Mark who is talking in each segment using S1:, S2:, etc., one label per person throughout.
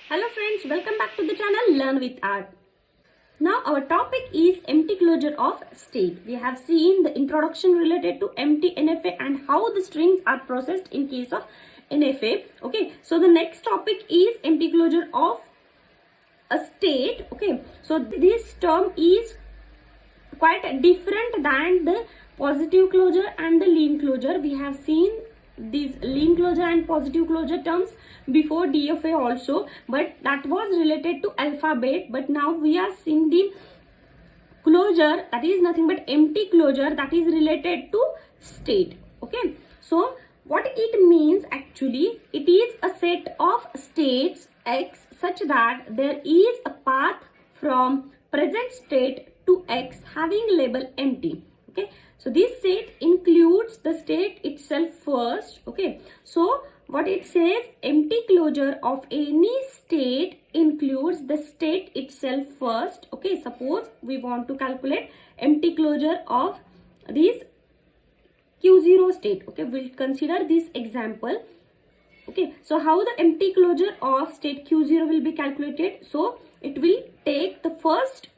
S1: Hello friends, welcome back to the channel Learn with Art. Now our topic is empty closure of state. We have seen the introduction related to empty NFA and how the strings are processed in case of NFA. Okay, so the next topic is empty closure of a state. Okay, so this term is quite different than the positive closure and the lean closure. We have seen these lean closure and positive closure terms before DFA also, but that was related to alphabet. But now we are seeing the closure that is nothing but empty closure that is related to state. Okay, so what it means actually, it is a set of states X such that there is a path from present state to X having label empty. Okay, so this set includes the state itself first. Okay, so what it says, empty closure of any state includes the state itself first. Okay, suppose we want to calculate empty closure of this Q0 state. Okay, we'll consider this example. Okay, so how the empty closure of state Q0 will be calculated? So it will take the first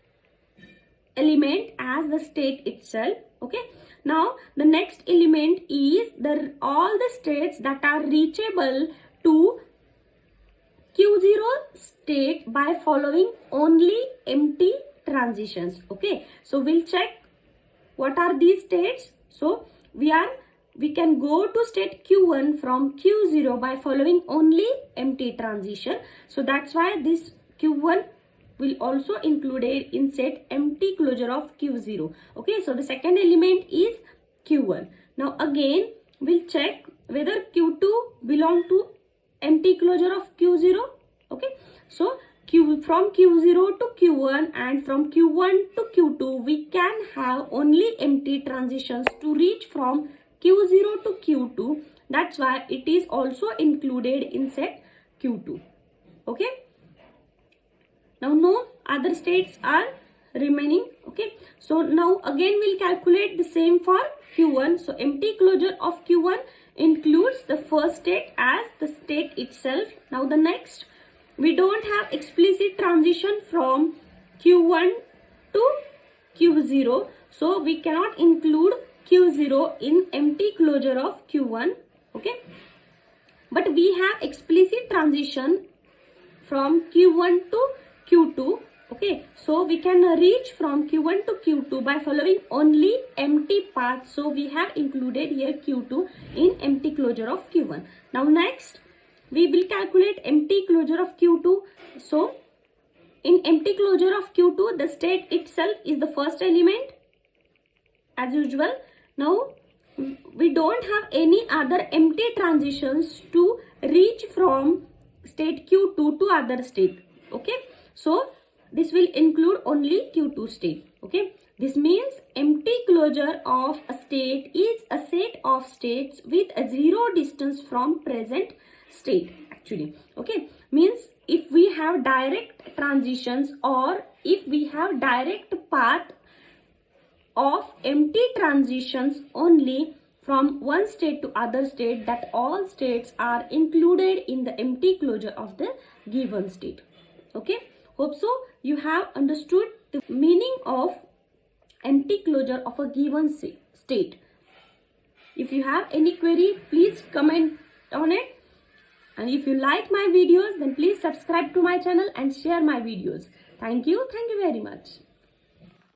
S1: element as the state itself. Okay, now the next element is all the states that are reachable to Q0 state by following only empty transitions. Okay, so we'll check what are these states. So we can go to state Q1 from Q0 by following only empty transition. So that's why this Q1 will also included in set empty closure of Q0. Okay, so the second element is Q1. Now again we'll check whether Q2 belong to empty closure of Q0. Okay, so from Q0 to Q1 and from Q1 to Q2 we can have only empty transitions to reach from Q0 to Q2. That's why it is also included in set Q2. Okay, now no other states are remaining. Okay, so now again we'll calculate the same for Q1. So empty closure of Q1 includes the first state as the state itself. Now the next, we don't have explicit transition from Q1 to Q0, so we cannot include Q0 in empty closure of Q1. Okay, but we have explicit transition from Q1 to Q2. Okay, so we can reach from Q1 to Q2 by following only empty path. So we have included here Q2 in empty closure of Q1. Now next, we will calculate empty closure of Q2. So in empty closure of Q2, the state itself is the first element as usual. Now we don't have any other empty transitions to reach from state Q2 to other state. Okay, so this will include only Q2 state. Okay, this means empty closure of a state is a set of states with a zero distance from present state actually. Okay, means if we have direct transitions or if we have direct path of empty transitions only from one state to other state, that all states are included in the empty closure of the given state. Okay, hope so you have understood the meaning of empty closure of a given state. If you have any query, please comment on it. And if you like my videos, then please subscribe to my channel and share my videos. Thank you very much.